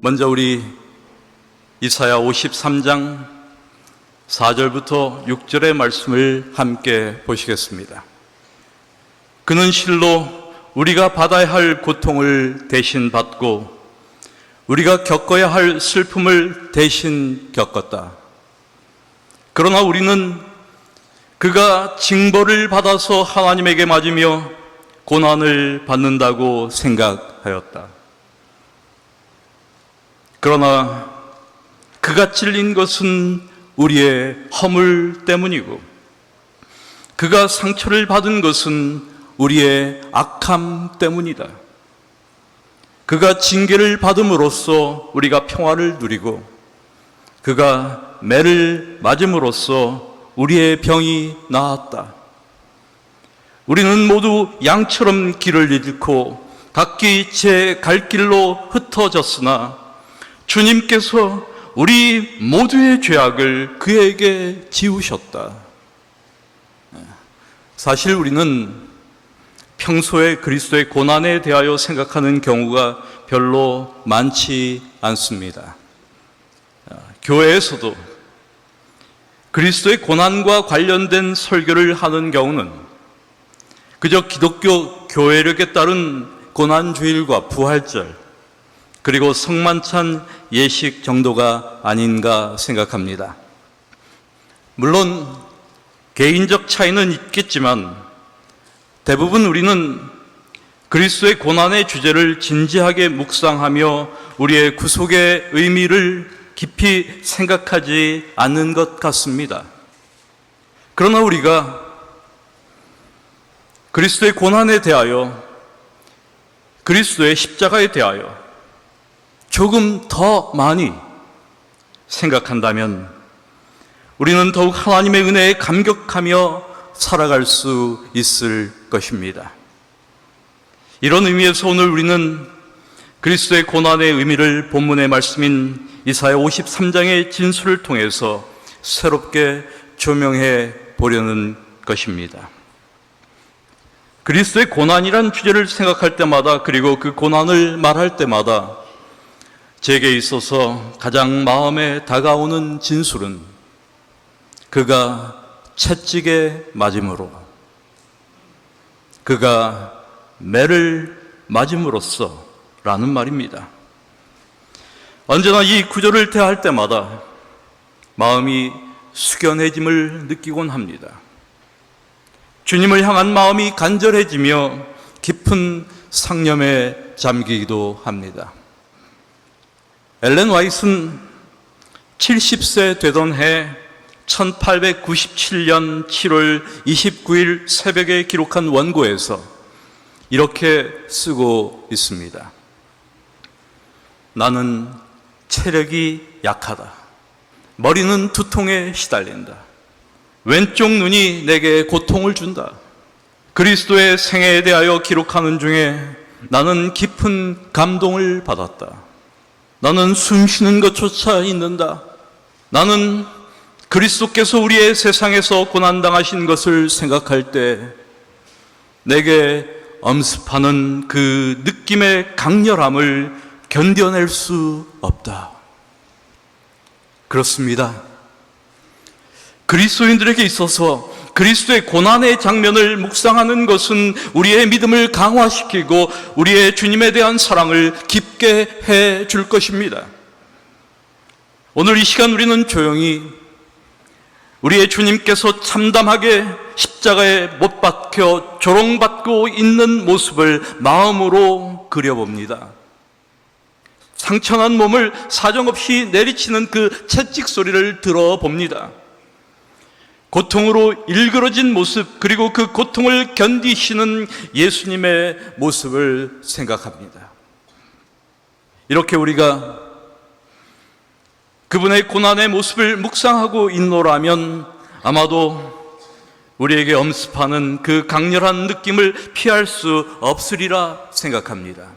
먼저 우리 이사야 53장 4절부터 6절의 말씀을 함께 보시겠습니다. 그는 실로 우리가 받아야 할 고통을 대신 받고 우리가 겪어야 할 슬픔을 대신 겪었다. 그러나 우리는 그가 징벌을 받아서 하나님에게 맞으며 고난을 받는다고 생각하였다. 그러나 그가 찔린 것은 우리의 허물 때문이고 그가 상처를 받은 것은 우리의 악함 때문이다. 그가 징계를 받음으로써 우리가 평화를 누리고 그가 매를 맞음으로써 우리의 병이 나았다. 우리는 모두 양처럼 길을 잃고 각기 제 갈 길로 흩어졌으나 주님께서 우리 모두의 죄악을 그에게 지우셨다. 사실 우리는 평소에 그리스도의 고난에 대하여 생각하는 경우가 별로 많지 않습니다. 교회에서도 그리스도의 고난과 관련된 설교를 하는 경우는 그저 기독교 교회력에 따른 고난주일과 부활절 그리고 성만찬 예식 정도가 아닌가 생각합니다. 물론 개인적 차이는 있겠지만 대부분 우리는 그리스도의 고난의 주제를 진지하게 묵상하며 우리의 구속의 의미를 깊이 생각하지 않는 것 같습니다. 그러나 우리가 그리스도의 고난에 대하여 그리스도의 십자가에 대하여 조금 더 많이 생각한다면 우리는 더욱 하나님의 은혜에 감격하며 살아갈 수 있을 것입니다. 이런 의미에서 오늘 우리는 그리스도의 고난의 의미를 본문의 말씀인 이사야 53장의 진술을 통해서 새롭게 조명해 보려는 것입니다. 그리스도의 고난이란 주제를 생각할 때마다 그리고 그 고난을 말할 때마다 제게 있어서 가장 마음에 다가오는 진술은 그가 채찍에 맞음으로 그가 매를 맞음으로써 라는 말입니다. 언제나 이 구절을 대할 때마다 마음이 숙연해짐을 느끼곤 합니다. 주님을 향한 마음이 간절해지며 깊은 상념에 잠기기도 합니다. 엘렌 화이트는 70세 되던 해 1897년 7월 29일 새벽에 기록한 원고에서 이렇게 쓰고 있습니다. 나는 체력이 약하다. 머리는 두통에 시달린다. 왼쪽 눈이 내게 고통을 준다. 그리스도의 생애에 대하여 기록하는 중에 나는 깊은 감동을 받았다. 나는 숨쉬는 것조차 잊는다. 나는 그리스도께서 우리의 세상에서 고난당하신 것을 생각할 때 내게 엄습하는 그 느낌의 강렬함을 견뎌낼 수 없다. 그렇습니다. 그리스도인들에게 있어서 그리스도의 고난의 장면을 묵상하는 것은 우리의 믿음을 강화시키고 우리의 주님에 대한 사랑을 깊게 해 줄 것입니다. 오늘 이 시간 우리는 조용히 우리의 주님께서 참담하게 십자가에 못 박혀 조롱받고 있는 모습을 마음으로 그려봅니다. 상처난 몸을 사정없이 내리치는 그 채찍 소리를 들어봅니다. 고통으로 일그러진 모습 그리고 그 고통을 견디시는 예수님의 모습을 생각합니다. 이렇게 우리가 그분의 고난의 모습을 묵상하고 있노라면 아마도 우리에게 엄습하는 그 강렬한 느낌을 피할 수 없으리라 생각합니다.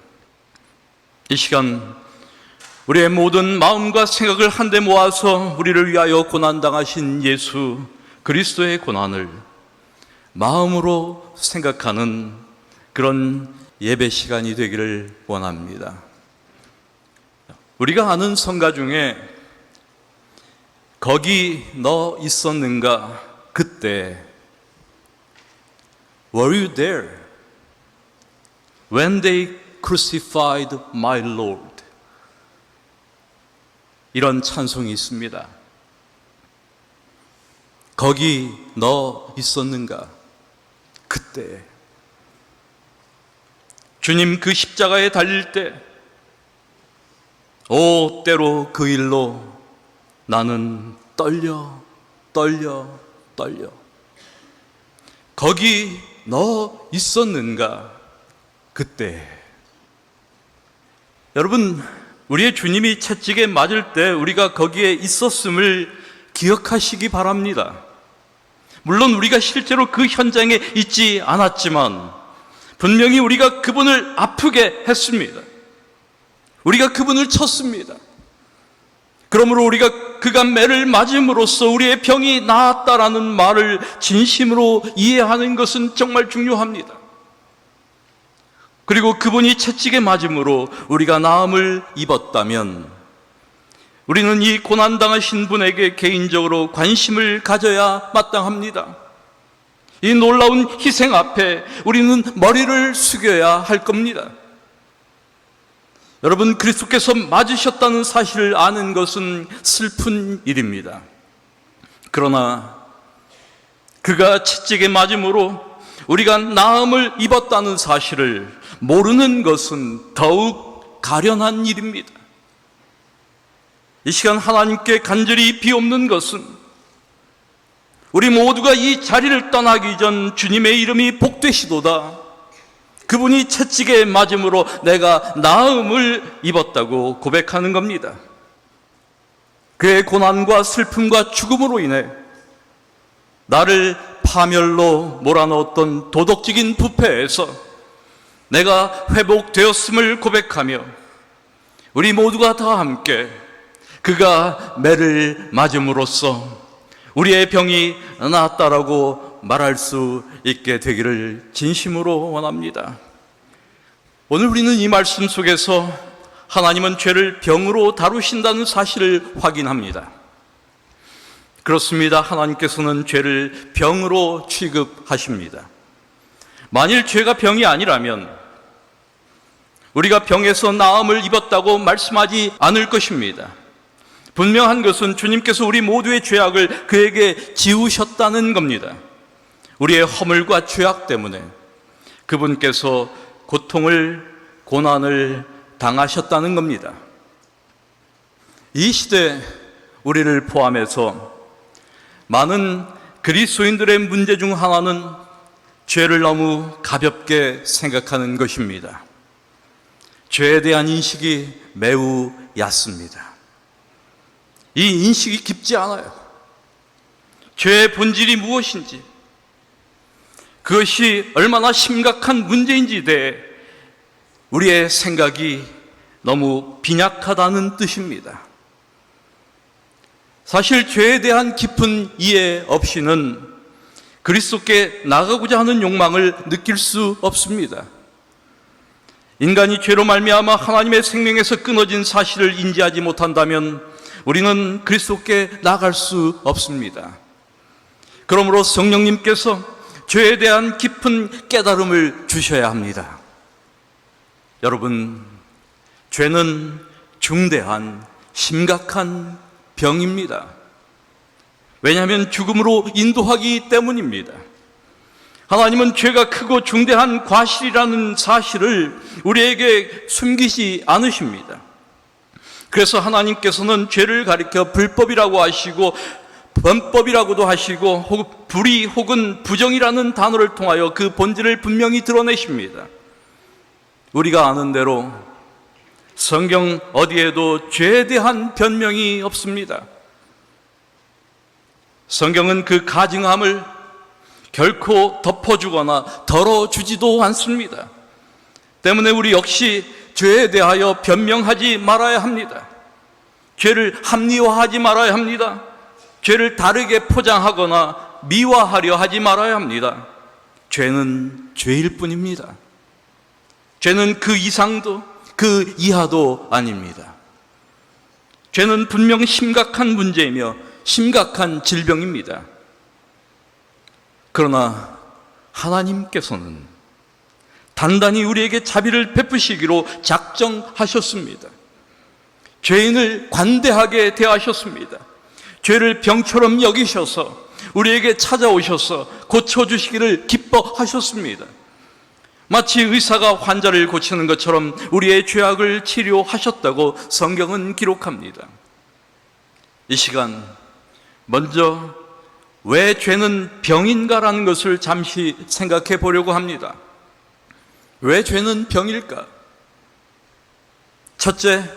이 시간 우리의 모든 마음과 생각을 한데 모아서 우리를 위하여 고난당하신 예수 그리스도의 고난을 마음으로 생각하는 그런 예배 시간이 되기를 원합니다. 우리가 아는 성가 중에 거기 너 있었는가 그때 Were you there when they crucified my Lord? 이런 찬송이 있습니다. 거기 너 있었는가 그때 주님 그 십자가에 달릴 때 때로 그 일로 나는 떨려 거기 너 있었는가 그때. 여러분, 우리의 주님이 채찍에 맞을 때 우리가 거기에 있었음을 기억하시기 바랍니다. 물론 우리가 실제로 그 현장에 있지 않았지만 분명히 우리가 그분을 아프게 했습니다. 우리가 그분을 쳤습니다. 그러므로 우리가 그가 매를 맞음으로써 우리의 병이 나았다라는 말을 진심으로 이해하는 것은 정말 중요합니다. 그리고 그분이 채찍에 맞음으로 우리가 나음을 입었다면 우리는 이 고난당하신 분에게 개인적으로 관심을 가져야 마땅합니다. 이 놀라운 희생 앞에 우리는 머리를 숙여야 할 겁니다. 여러분, 그리스도께서 맞으셨다는 사실을 아는 것은 슬픈 일입니다. 그러나 그가 채찍에 맞음으로 우리가 나음을 입었다는 사실을 모르는 것은 더욱 가련한 일입니다. 이 시간 하나님께 간절히 비옵는 것은 우리 모두가 이 자리를 떠나기 전 주님의 이름이 복되시도다, 그분이 채찍에 맞음으로 내가 나음을 입었다고 고백하는 겁니다. 그의 고난과 슬픔과 죽음으로 인해 나를 파멸로 몰아넣었던 도덕적인 부패에서 내가 회복되었음을 고백하며 우리 모두가 다 함께 그가 매를 맞음으로써 우리의 병이 나았다라고 말할 수 있게 되기를 진심으로 원합니다. 오늘 우리는 이 말씀 속에서 하나님은 죄를 병으로 다루신다는 사실을 확인합니다. 그렇습니다. 하나님께서는 죄를 병으로 취급하십니다. 만일 죄가 병이 아니라면 우리가 병에서 나음을 입었다고 말씀하지 않을 것입니다. 분명한 것은 주님께서 우리 모두의 죄악을 그에게 지우셨다는 겁니다. 우리의 허물과 죄악 때문에 그분께서 고통을, 고난을 당하셨다는 겁니다. 이 시대 우리를 포함해서 많은 그리스도인들의 문제 중 하나는 죄를 너무 가볍게 생각하는 것입니다. 죄에 대한 인식이 매우 얕습니다. 이 인식이 깊지 않아요. 죄의 본질이 무엇인지, 그것이 얼마나 심각한 문제인지에 대해 우리의 생각이 너무 빈약하다는 뜻입니다. 사실 죄에 대한 깊은 이해 없이는 그리스도께 나가고자 하는 욕망을 느낄 수 없습니다. 인간이 죄로 말미암아 하나님의 생명에서 끊어진 사실을 인지하지 못한다면 우리는 그리스도께 나갈 수 없습니다. 그러므로 성령님께서 죄에 대한 깊은 깨달음을 주셔야 합니다. 여러분, 죄는 중대한 심각한 병입니다. 왜냐하면 죽음으로 인도하기 때문입니다. 하나님은 죄가 크고 중대한 과실이라는 사실을 우리에게 숨기지 않으십니다. 그래서 하나님께서는 죄를 가리켜 불법이라고 하시고 범법이라고도 하시고 혹은 불의 혹은 부정이라는 단어를 통하여 그 본질을 분명히 드러내십니다. 우리가 아는 대로 성경 어디에도 죄에 대한 변명이 없습니다. 성경은 그 가증함을 결코 덮어주거나 덜어주지도 않습니다. 때문에 우리 역시 죄에 대하여 변명하지 말아야 합니다. 죄를 합리화하지 말아야 합니다. 죄를 다르게 포장하거나 미화하려 하지 말아야 합니다. 죄는 죄일 뿐입니다. 죄는 그 이상도 그 이하도 아닙니다. 죄는 분명 심각한 문제이며 심각한 질병입니다. 그러나 하나님께서는 단단히 우리에게 자비를 베푸시기로 작정하셨습니다. 죄인을 관대하게 대하셨습니다. 죄를 병처럼 여기셔서 우리에게 찾아오셔서 고쳐주시기를 기뻐하셨습니다. 마치 의사가 환자를 고치는 것처럼 우리의 죄악을 치료하셨다고 성경은 기록합니다. 이 시간 먼저 왜 죄는 병인가라는 것을 잠시 생각해 보려고 합니다. 왜 죄는 병일까? 첫째,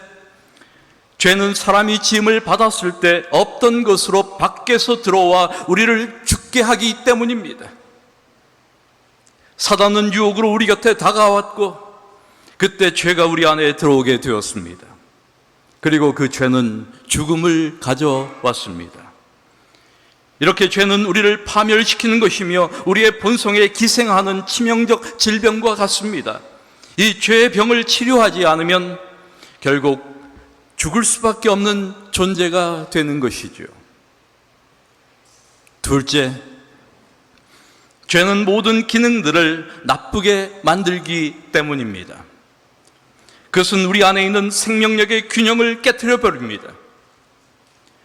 죄는 사람이 지음을 받았을 때 없던 것으로 밖에서 들어와 우리를 죽게 하기 때문입니다. 사단은 유혹으로 우리 곁에 다가왔고 그때 죄가 우리 안에 들어오게 되었습니다. 그리고 그 죄는 죽음을 가져왔습니다. 이렇게 죄는 우리를 파멸시키는 것이며 우리의 본성에 기생하는 치명적 질병과 같습니다. 이 죄의 병을 치료하지 않으면 결국 죽을 수밖에 없는 존재가 되는 것이죠. 둘째, 죄는 모든 기능들을 나쁘게 만들기 때문입니다. 그것은 우리 안에 있는 생명력의 균형을 깨트려 버립니다.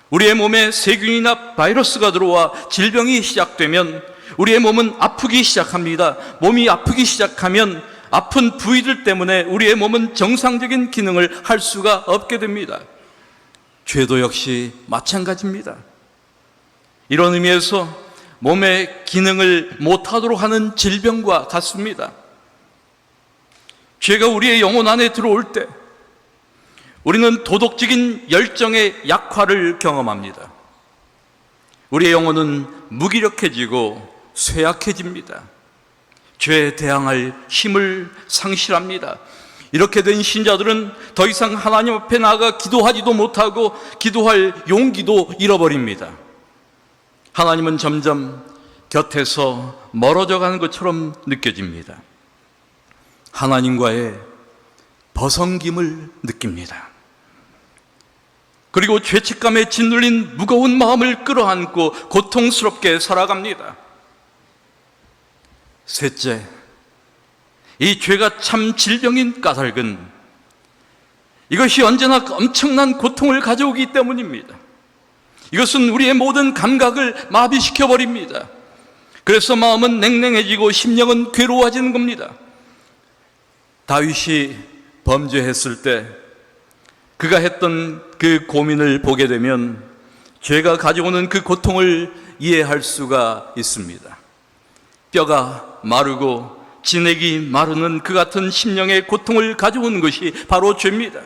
우리의 몸에 세균이나 바이러스가 들어와 질병이 시작되면 우리의 몸은 아프기 시작합니다. 몸이 아프기 시작하면 아픈 부위들 때문에 우리의 몸은 정상적인 기능을 할 수가 없게 됩니다. 죄도 역시 마찬가지입니다. 이런 의미에서 몸의 기능을 못하도록 하는 질병과 같습니다. 죄가 우리의 영혼 안에 들어올 때 우리는 도덕적인 열정의 약화를 경험합니다. 우리의 영혼은 무기력해지고 쇠약해집니다. 죄에 대항할 힘을 상실합니다. 이렇게 된 신자들은 더 이상 하나님 앞에 나아가 기도하지도 못하고 기도할 용기도 잃어버립니다. 하나님은 점점 곁에서 멀어져 가는 것처럼 느껴집니다. 하나님과의 버성김을 느낍니다. 그리고 죄책감에 짓눌린 무거운 마음을 끌어안고 고통스럽게 살아갑니다. 셋째, 이 죄가 참 질병인 까닭은 이것이 언제나 엄청난 고통을 가져오기 때문입니다. 이것은 우리의 모든 감각을 마비시켜버립니다. 그래서 마음은 냉랭해지고 심령은 괴로워지는 겁니다. 다윗이 범죄했을 때 그가 했던 그 고민을 보게 되면 죄가 가져오는 그 고통을 이해할 수가 있습니다. 뼈가 마르고 진액이 마르는 그 같은 심령의 고통을 가져오는 것이 바로 죄입니다.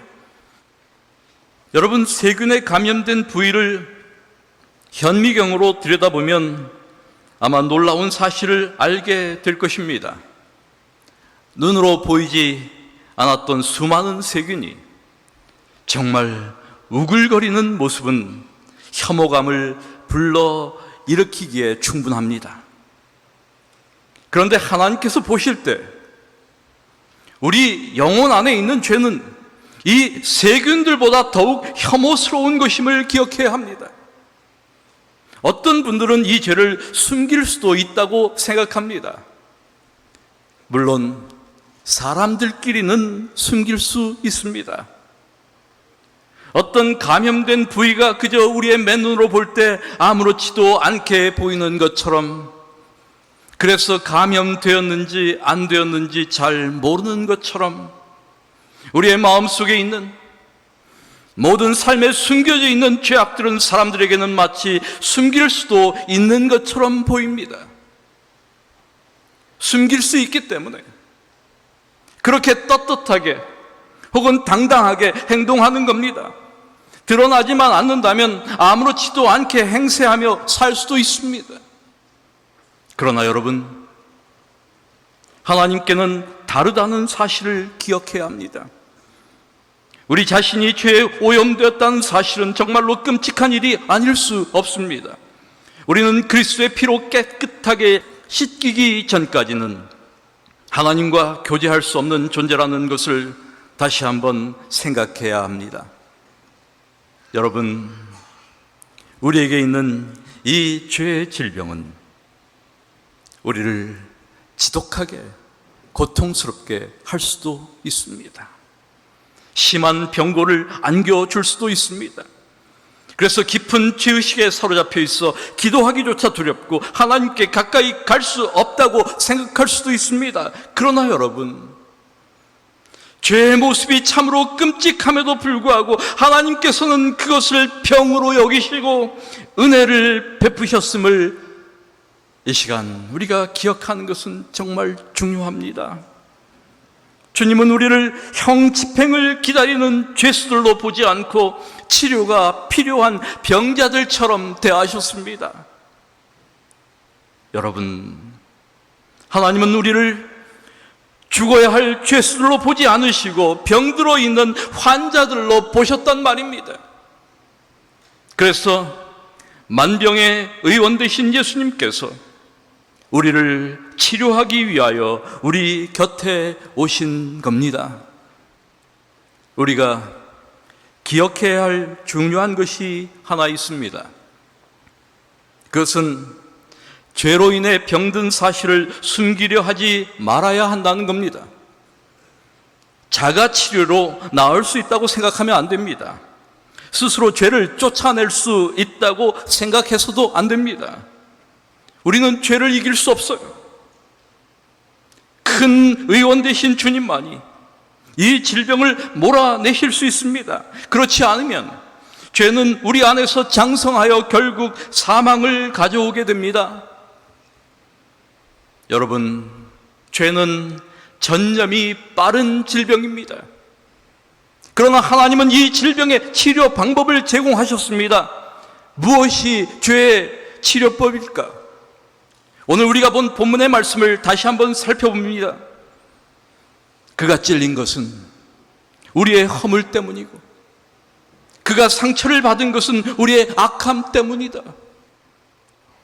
여러분, 세균에 감염된 부위를 현미경으로 들여다보면 아마 놀라운 사실을 알게 될 것입니다. 눈으로 보이지 않았던 수많은 세균이 정말 우글거리는 모습은 혐오감을 불러일으키기에 충분합니다. 그런데 하나님께서 보실 때 우리 영혼 안에 있는 죄는 이 세균들보다 더욱 혐오스러운 것임을 기억해야 합니다. 어떤 분들은 이 죄를 숨길 수도 있다고 생각합니다. 물론 사람들끼리는 숨길 수 있습니다. 어떤 감염된 부위가 그저 우리의 맨눈으로 볼 때 아무렇지도 않게 보이는 것처럼, 그래서 감염되었는지 안 되었는지 잘 모르는 것처럼 우리의 마음속에 있는 모든 삶에 숨겨져 있는 죄악들은 사람들에게는 마치 숨길 수도 있는 것처럼 보입니다. 숨길 수 있기 때문에 그렇게 떳떳하게 혹은 당당하게 행동하는 겁니다. 드러나지만 않는다면 아무렇지도 않게 행세하며 살 수도 있습니다. 그러나 여러분, 하나님께는 다르다는 사실을 기억해야 합니다. 우리 자신이 죄에 오염되었다는 사실은 정말로 끔찍한 일이 아닐 수 없습니다. 우리는 그리스도의 피로 깨끗하게 씻기기 전까지는 하나님과 교제할 수 없는 존재라는 것을 다시 한번 생각해야 합니다. 여러분, 우리에게 있는 이 죄의 질병은 우리를 지독하게 고통스럽게 할 수도 있습니다. 심한 병고를 안겨줄 수도 있습니다. 그래서 깊은 죄의식에 사로잡혀 있어 기도하기조차 두렵고 하나님께 가까이 갈 수 없다고 생각할 수도 있습니다. 그러나 여러분, 죄의 모습이 참으로 끔찍함에도 불구하고 하나님께서는 그것을 병으로 여기시고 은혜를 베푸셨음을 이 시간 우리가 기억하는 것은 정말 중요합니다. 주님은 우리를 형 집행을 기다리는 죄수들로 보지 않고 치료가 필요한 병자들처럼 대하셨습니다. 여러분, 하나님은 우리를 죽어야 할 죄수들로 보지 않으시고 병들어 있는 환자들로 보셨단 말입니다. 그래서 만병의 의원 되신 예수님께서 우리를 치료하기 위하여 우리 곁에 오신 겁니다. 우리가 기억해야 할 중요한 것이 하나 있습니다. 그것은 죄로 인해 병든 사실을 숨기려 하지 말아야 한다는 겁니다. 자가치료로 나을 수 있다고 생각하면 안 됩니다. 스스로 죄를 쫓아낼 수 있다고 생각해서도 안 됩니다. 우리는 죄를 이길 수 없어요. 큰 의원 되신 주님만이 이 질병을 몰아내실 수 있습니다. 그렇지 않으면 죄는 우리 안에서 장성하여 결국 사망을 가져오게 됩니다. 여러분, 죄는 전염이 빠른 질병입니다. 그러나 하나님은 이 질병의 치료 방법을 제공하셨습니다. 무엇이 죄의 치료법일까? 오늘 우리가 본 본문의 말씀을 다시 한번 살펴봅니다. 그가 찔린 것은 우리의 허물 때문이고 그가 상처를 받은 것은 우리의 악함 때문이다.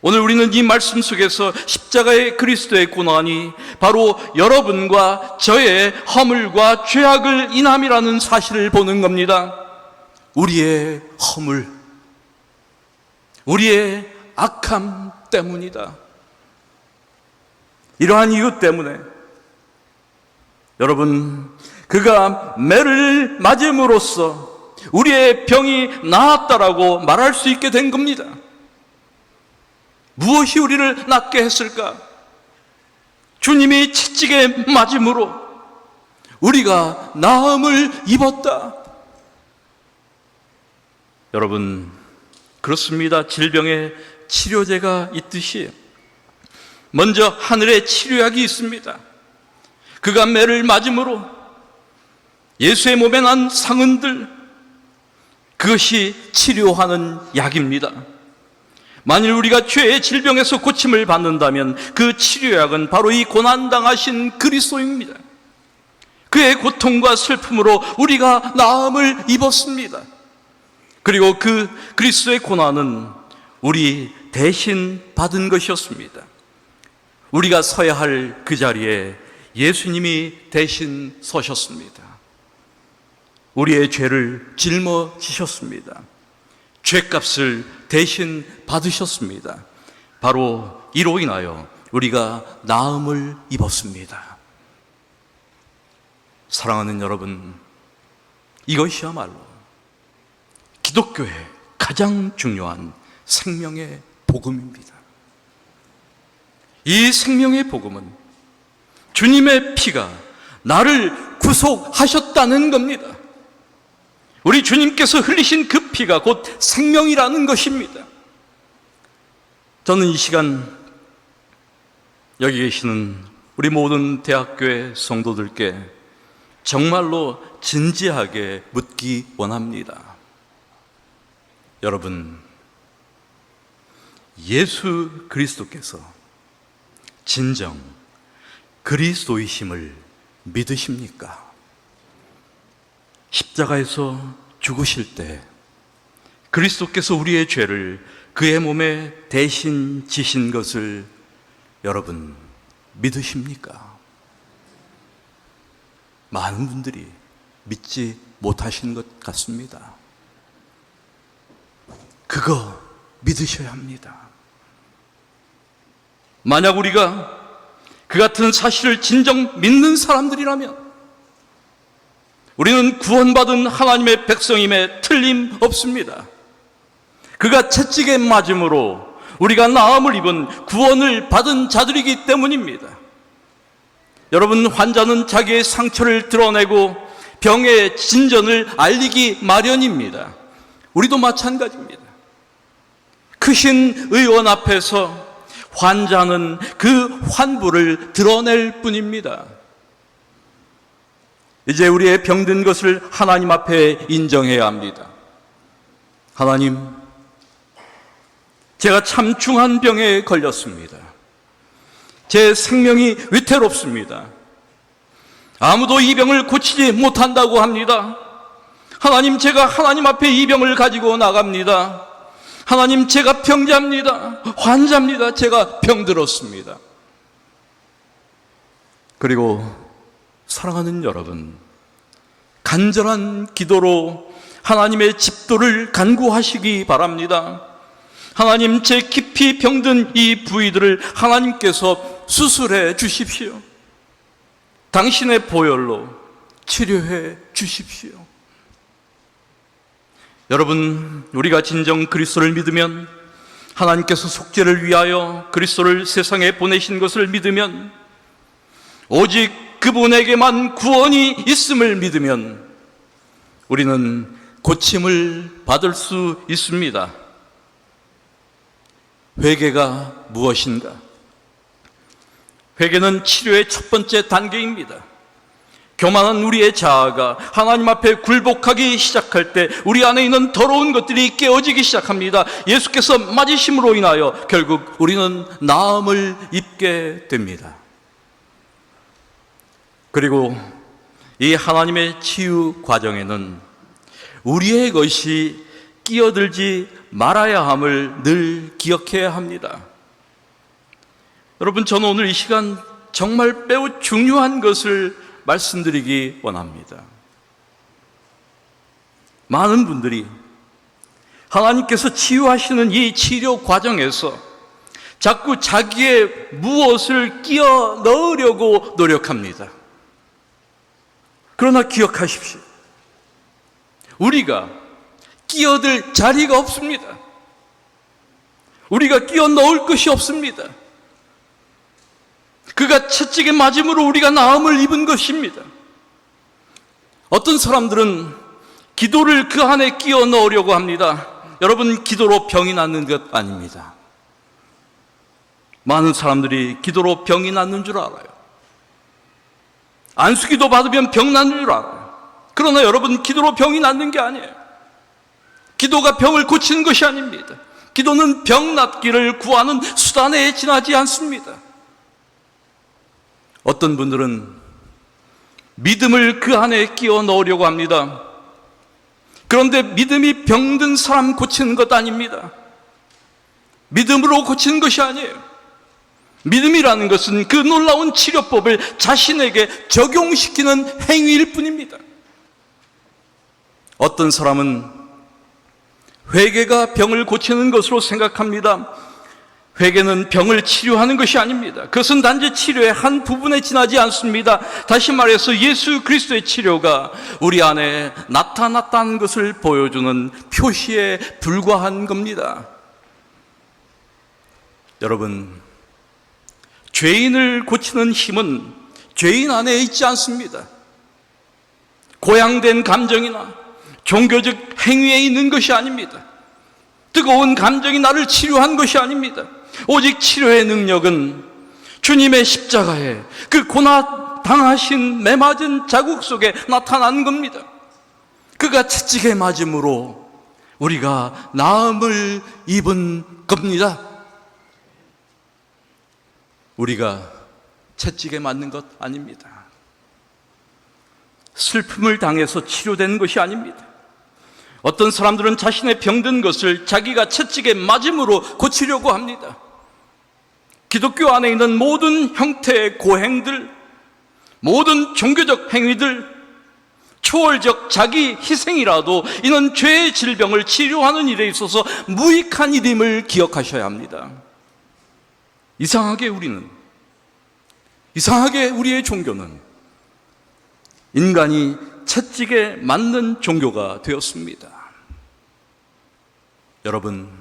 오늘 우리는 이 말씀 속에서 십자가의 그리스도의 고난이 바로 여러분과 저의 허물과 죄악을 인함이라는 사실을 보는 겁니다. 우리의 허물, 우리의 악함 때문이다. 이러한 이유 때문에 여러분, 그가 매를 맞음으로써 우리의 병이 나았다라고 말할 수 있게 된 겁니다. 무엇이 우리를 낫게 했을까? 주님이 채찍에 맞음으로 우리가 나음을 입었다. 여러분, 그렇습니다. 질병의 치료제가 있듯이 먼저 하늘의 치료약이 있습니다. 그가 매를 맞음으로 예수의 몸에 난 상흔들, 그것이 치료하는 약입니다. 만일 우리가 죄의 질병에서 고침을 받는다면 그 치료약은 바로 이 고난당하신 그리스도입니다. 그의 고통과 슬픔으로 우리가 나음을 입었습니다. 그리고 그 그리스도의 고난은 우리 대신 받은 것이었습니다. 우리가 서야 할 그 자리에 예수님이 대신 서셨습니다. 우리의 죄를 짊어지셨습니다. 죄값을 대신 받으셨습니다. 바로 이로 인하여 우리가 나음을 입었습니다. 사랑하는 여러분, 이것이야말로 기독교의 가장 중요한 생명의 복음입니다. 이 생명의 복음은 주님의 피가 나를 구속하셨다는 겁니다. 우리 주님께서 흘리신 그 피가 곧 생명이라는 것입니다. 저는 이 시간 여기 계시는 우리 모든 대학교의 성도들께 정말로 진지하게 묻기 원합니다. 여러분, 예수 그리스도께서 진정 그리스도이심을 믿으십니까? 십자가에서 죽으실 때 그리스도께서 우리의 죄를 그의 몸에 대신 지신 것을 여러분 믿으십니까? 많은 분들이 믿지 못하시는 것 같습니다. 그거 믿으셔야 합니다. 만약 우리가 그 같은 사실을 진정 믿는 사람들이라면 우리는 구원받은 하나님의 백성임에 틀림없습니다. 그가 채찍에 맞음으로 우리가 나음을 입은 구원을 받은 자들이기 때문입니다. 여러분, 환자는 자기의 상처를 드러내고 병의 진전을 알리기 마련입니다. 우리도 마찬가지입니다. 크신 의원 앞에서 환자는 그 환부를 드러낼 뿐입니다. 이제 우리의 병든 것을 하나님 앞에 인정해야 합니다. 하나님, 제가 참 중한 병에 걸렸습니다. 제 생명이 위태롭습니다. 아무도 이 병을 고치지 못한다고 합니다. 하나님, 제가 하나님 앞에 이 병을 가지고 나갑니다. 하나님, 제가 병자입니다. 환자입니다. 제가 병들었습니다. 그리고 사랑하는 여러분, 간절한 기도로 하나님의 집도를 간구하시기 바랍니다. 하나님, 제 깊이 병든 이 부위들을 하나님께서 수술해 주십시오. 당신의 보혈로 치료해 주십시오. 여러분, 우리가 진정 그리스도를 믿으면, 하나님께서 속죄를 위하여 그리스도를 세상에 보내신 것을 믿으면, 오직 그분에게만 구원이 있음을 믿으면 우리는 고침을 받을 수 있습니다. 회개가 무엇인가? 회개는 치료의 첫 번째 단계입니다. 교만한 우리의 자아가 하나님 앞에 굴복하기 시작할 때 우리 안에 있는 더러운 것들이 깨어지기 시작합니다. 예수께서 맞으심으로 인하여 결국 우리는 나음을 입게 됩니다. 그리고 이 하나님의 치유 과정에는 우리의 것이 끼어들지 말아야 함을 늘 기억해야 합니다. 여러분, 저는 오늘 이 시간 정말 매우 중요한 것을 말씀드리기 원합니다. 많은 분들이 하나님께서 치유하시는 이 치료 과정에서 자꾸 자기의 무엇을 끼워 넣으려고 노력합니다. 그러나 기억하십시오. 우리가 끼어들 자리가 없습니다. 우리가 끼워 넣을 것이 없습니다. 그가 채찍에 맞음으로 우리가 나음을 입은 것입니다. 어떤 사람들은 기도를 그 안에 끼워 넣으려고 합니다. 여러분, 기도로 병이 낫는 것 아닙니다. 많은 사람들이 기도로 병이 낫는 줄 알아요. 안수기도 받으면 병 낫는 줄 알아요. 그러나 여러분, 기도로 병이 낫는 게 아니에요. 기도가 병을 고치는 것이 아닙니다. 기도는 병 낫기를 구하는 수단에 지나지 않습니다. 어떤 분들은 믿음을 그 안에 끼워 넣으려고 합니다. 그런데 믿음이 병든 사람 고치는 것 아닙니다. 믿음으로 고치는 것이 아니에요. 믿음이라는 것은 그 놀라운 치료법을 자신에게 적용시키는 행위일 뿐입니다. 어떤 사람은 회개가 병을 고치는 것으로 생각합니다. 회개는 병을 치료하는 것이 아닙니다. 그것은 단지 치료의 한 부분에 지나지 않습니다. 다시 말해서 예수 그리스도의 치료가 우리 안에 나타났다는 것을 보여주는 표시에 불과한 겁니다. 여러분, 죄인을 고치는 힘은 죄인 안에 있지 않습니다. 고양된 감정이나 종교적 행위에 있는 것이 아닙니다. 뜨거운 감정이 나를 치료한 것이 아닙니다. 오직 치료의 능력은 주님의 십자가에 그 고난 당하신 매맞은 자국 속에 나타난 겁니다. 그가 채찍에 맞음으로 우리가 나음을 입은 겁니다. 우리가 채찍에 맞는 것 아닙니다. 슬픔을 당해서 치료된 것이 아닙니다. 어떤 사람들은 자신의 병든 것을 자기가 채찍에 맞음으로 고치려고 합니다. 기독교 안에 있는 모든 형태의 고행들, 모든 종교적 행위들, 초월적 자기 희생이라도 이는 죄의 질병을 치료하는 일에 있어서 무익한 일임을 기억하셔야 합니다. 이상하게 우리의 종교는 인간이 채찍에 맞는 종교가 되었습니다. 여러분,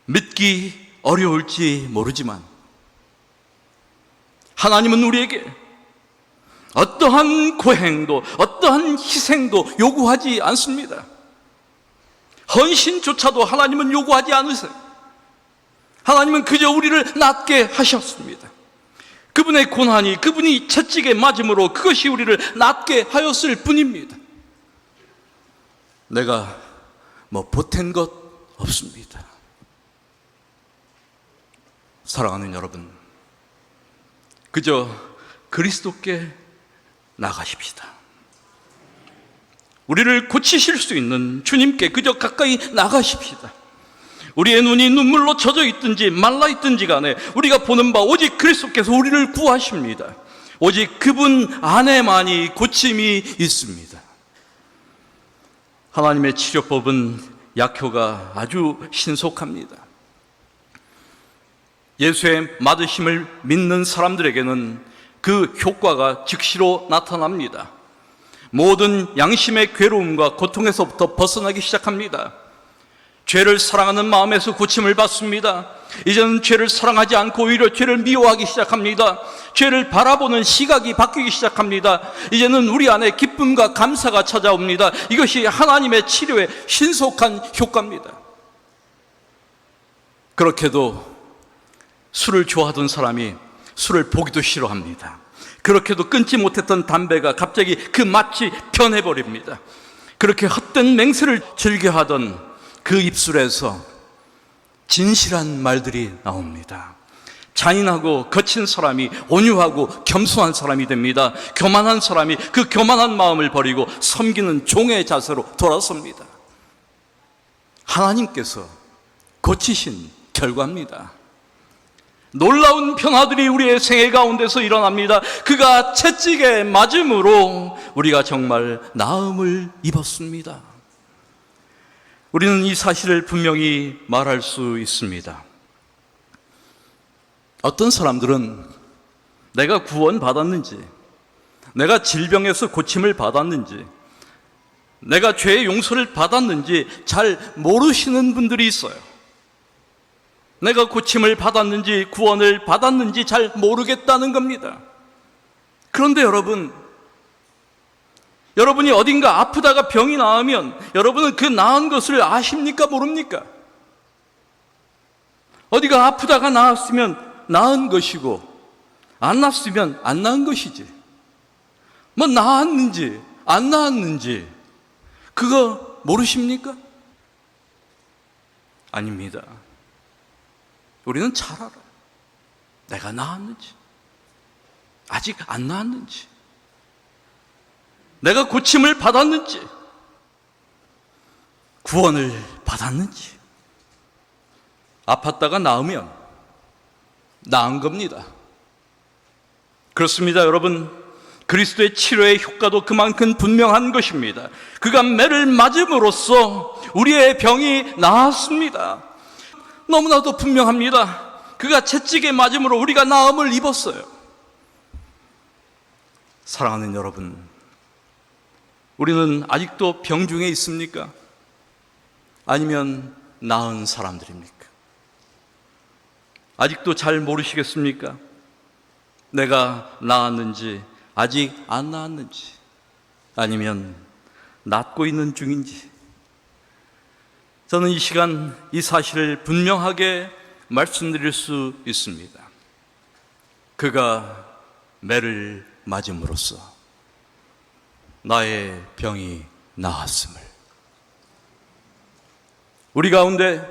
믿기 어려울지 모르지만 하나님은 우리에게 어떠한 고행도 어떠한 희생도 요구하지 않습니다. 헌신조차도 하나님은 요구하지 않으세요. 하나님은 그저 우리를 낫게 하셨습니다. 그분의 고난이, 그분이 채찍에 맞음으로 그것이 우리를 낫게 하였을 뿐입니다. 내가 보탠 것 없습니다. 사랑하는 여러분, 그저 그리스도께 나가십시다. 우리를 고치실 수 있는 주님께 그저 가까이 나가십시다. 우리의 눈이 눈물로 젖어 있든지 말라 있든지 간에 우리가 보는 바 오직 그리스도께서 우리를 구하십니다. 오직 그분 안에만이 고침이 있습니다. 하나님의 치료법은 약효가 아주 신속합니다. 예수의 맞으심을 믿는 사람들에게는 그 효과가 즉시로 나타납니다. 모든 양심의 괴로움과 고통에서부터 벗어나기 시작합니다. 죄를 사랑하는 마음에서 고침을 받습니다. 이제는 죄를 사랑하지 않고 오히려 죄를 미워하기 시작합니다. 죄를 바라보는 시각이 바뀌기 시작합니다. 이제는 우리 안에 기쁨과 감사가 찾아옵니다. 이것이 하나님의 치료의 신속한 효과입니다. 그렇게도 술을 좋아하던 사람이 술을 보기도 싫어합니다. 그렇게도 끊지 못했던 담배가 갑자기 그 맛이 변해버립니다. 그렇게 헛된 맹세를 즐겨하던 그 입술에서 진실한 말들이 나옵니다. 잔인하고 거친 사람이 온유하고 겸손한 사람이 됩니다. 교만한 사람이 그 교만한 마음을 버리고 섬기는 종의 자세로 돌아섭니다. 하나님께서 고치신 결과입니다. 놀라운 변화들이 우리의 생애 가운데서 일어납니다. 그가 채찍에 맞음으로 우리가 정말 나음을 입었습니다. 우리는 이 사실을 분명히 말할 수 있습니다. 어떤 사람들은 내가 구원받았는지, 내가 질병에서 고침을 받았는지, 내가 죄의 용서를 받았는지 잘 모르시는 분들이 있어요. 내가 고침을 받았는지 구원을 받았는지 잘 모르겠다는 겁니다. 그런데 여러분이 어딘가 아프다가 병이 나으면 여러분은 그 나은 것을 아십니까? 모릅니까? 어디가 아프다가 나았으면 나은 것이고 안 났으면 안 나은 것이지. 나았는지 안 나았는지 그거 모르십니까? 아닙니다. 우리는 잘 알아요. 내가 나았는지 아직 안 나았는지, 내가 고침을 받았는지, 구원을 받았는지. 아팠다가 나으면 나은 겁니다. 그렇습니다, 여러분. 그리스도의 치료의 효과도 그만큼 분명한 것입니다. 그가 매를 맞음으로써 우리의 병이 나았습니다. 너무나도 분명합니다. 그가 채찍에 맞음으로 우리가 나음을 입었어요. 사랑하는 여러분, 우리는 아직도 병 중에 있습니까? 아니면 나은 사람들입니까? 아직도 잘 모르시겠습니까? 내가 나았는지 아직 안 나았는지, 아니면 낫고 있는 중인지. 저는 이 시간 이 사실을 분명하게 말씀드릴 수 있습니다. 그가 매를 맞음으로써 나의 병이 나았음을. 우리 가운데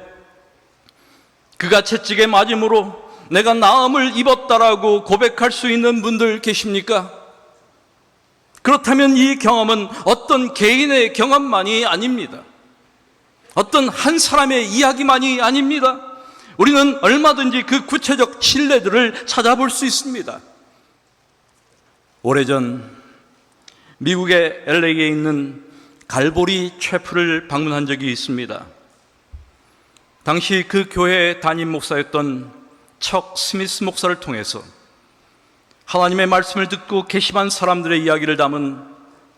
그가 채찍에 맞음으로 내가 나음을 입었다라고 고백할 수 있는 분들 계십니까? 그렇다면 이 경험은 어떤 개인의 경험만이 아닙니다. 어떤 한 사람의 이야기만이 아닙니다. 우리는 얼마든지 그 구체적 신뢰들을 찾아볼 수 있습니다. 오래전 미국의 LA에 있는 갈보리 채플을 방문한 적이 있습니다. 당시 그 교회의 담임 목사였던 척 스미스 목사를 통해서 하나님의 말씀을 듣고 개심한 사람들의 이야기를 담은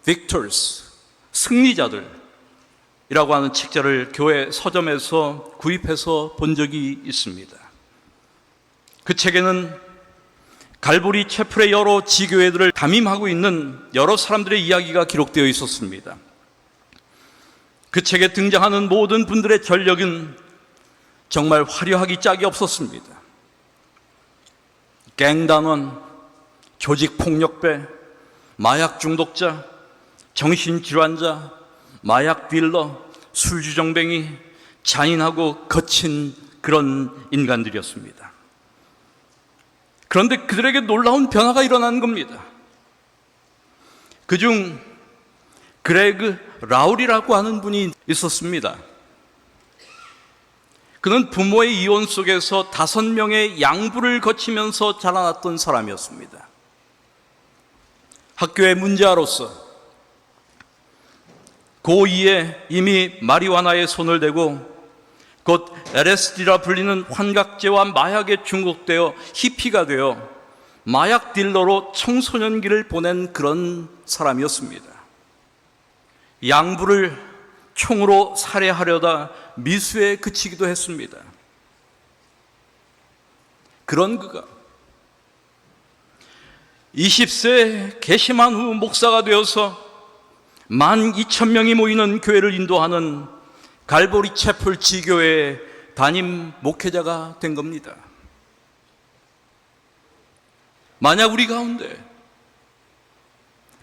Victors, 승리자들이라고 하는 책자를 교회 서점에서 구입해서 본 적이 있습니다. 그 책에는 갈보리 채플의 여러 지교회들을 담임하고 있는 여러 사람들의 이야기가 기록되어 있었습니다. 그 책에 등장하는 모든 분들의 전력은 정말 화려하기 짝이 없었습니다. 갱단원, 조직폭력배, 마약 중독자, 정신질환자, 마약 딜러, 술주정뱅이, 잔인하고 거친 그런 인간들이었습니다. 그런데 그들에게 놀라운 변화가 일어난 겁니다. 그중 그레그 라울이라고 하는 분이 있었습니다. 그는 부모의 이혼 속에서 5명의 양부를 거치면서 자라났던 사람이었습니다. 학교의 문제아로서 고2에 이미 마리화나에 손을 대고 곧 LSD라 불리는 환각제와 마약에 중독되어 히피가 되어 마약 딜러로 청소년기를 보낸 그런 사람이었습니다. 양부를 총으로 살해하려다 미수에 그치기도 했습니다. 그런 그가 20세에 개심한 후 목사가 되어서 12,000명이 모이는 교회를 인도하는 갈보리 채플 지교회의 담임 목회자가 된 겁니다. 만약 우리 가운데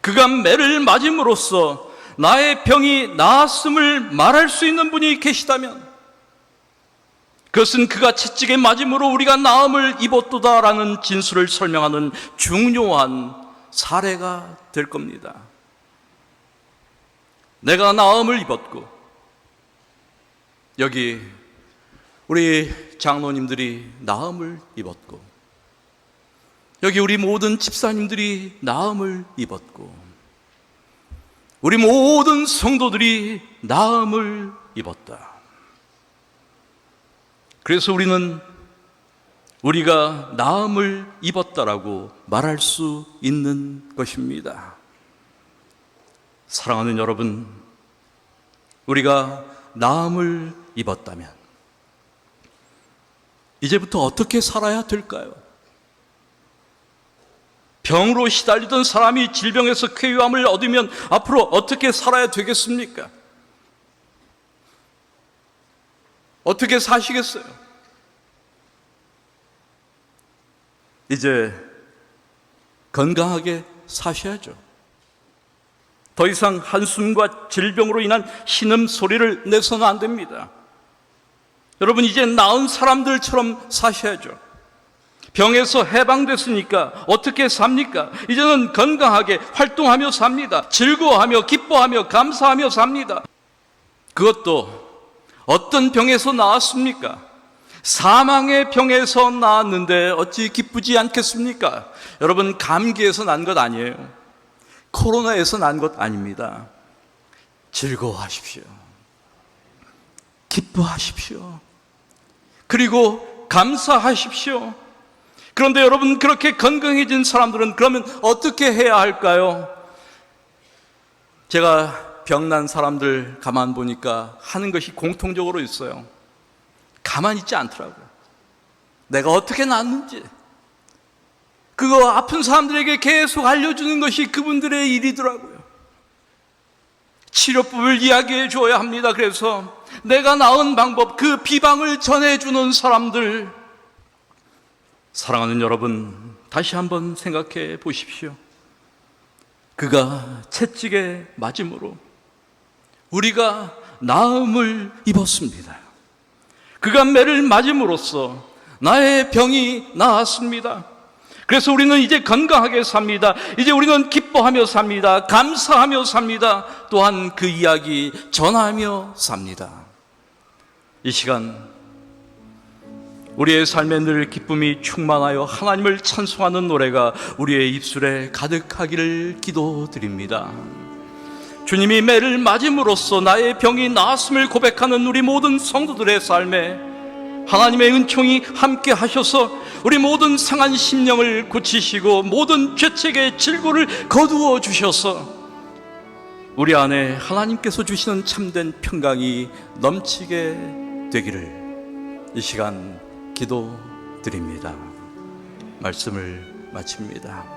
그가 매를 맞음으로써 나의 병이 나았음을 말할 수 있는 분이 계시다면 그것은 그가 채찍에 맞음으로 우리가 나음을 입었도다라는 진술을 설명하는 중요한 사례가 될 겁니다. 내가 나음을 입었고 여기 우리 장로님들이 나음을 입었고 여기 우리 모든 집사님들이 나음을 입었고 우리 모든 성도들이 나음을 입었다. 그래서 우리는 우리가 나음을 입었다라고 말할 수 있는 것입니다. 사랑하는 여러분, 우리가 나음을 입었다면 이제부터 어떻게 살아야 될까요? 병으로 시달리던 사람이 질병에서 쾌유함을 얻으면 앞으로 어떻게 살아야 되겠습니까? 어떻게 사시겠어요? 이제 건강하게 사셔야죠. 더 이상 한숨과 질병으로 인한 신음소리를 내서는 안 됩니다. 여러분, 이제 나은 사람들처럼 사셔야죠. 병에서 해방됐으니까 어떻게 삽니까? 이제는 건강하게 활동하며 삽니다. 즐거워하며 기뻐하며 감사하며 삽니다. 그것도 어떤 병에서 나았습니까? 사망의 병에서 나았는데 어찌 기쁘지 않겠습니까? 여러분, 감기에서 난 것 아니에요. 코로나에서 난 것 아닙니다. 즐거워하십시오. 기뻐하십시오. 그리고 감사하십시오. 그런데 여러분, 그렇게 건강해진 사람들은 그러면 어떻게 해야 할까요? 제가 병난 사람들 가만 보니까 하는 것이 공통적으로 있어요. 가만히 있지 않더라고요. 내가 어떻게 낫는지 그거 아픈 사람들에게 계속 알려주는 것이 그분들의 일이더라고요. 치료법을 이야기해 줘야 합니다. 그래서 내가 나은 방법, 그 비방을 전해주는 사람들. 사랑하는 여러분, 다시 한번 생각해 보십시오. 그가 채찍에 맞음으로 우리가 나음을 입었습니다. 그가 매를 맞음으로써 나의 병이 나았습니다. 그래서 우리는 이제 건강하게 삽니다. 이제 우리는 기뻐하며 삽니다. 감사하며 삽니다. 또한 그 이야기 전하며 삽니다. 이 시간 우리의 삶에 늘 기쁨이 충만하여 하나님을 찬송하는 노래가 우리의 입술에 가득하기를 기도드립니다. 주님이 매를 맞음으로써 나의 병이 나았음을 고백하는 우리 모든 성도들의 삶에 하나님의 은총이 함께 하셔서 우리 모든 상한 심령을 고치시고 모든 죄책의 질고를 거두어 주셔서 우리 안에 하나님께서 주시는 참된 평강이 넘치게 되기를 이 시간 기도드립니다. 말씀을 마칩니다.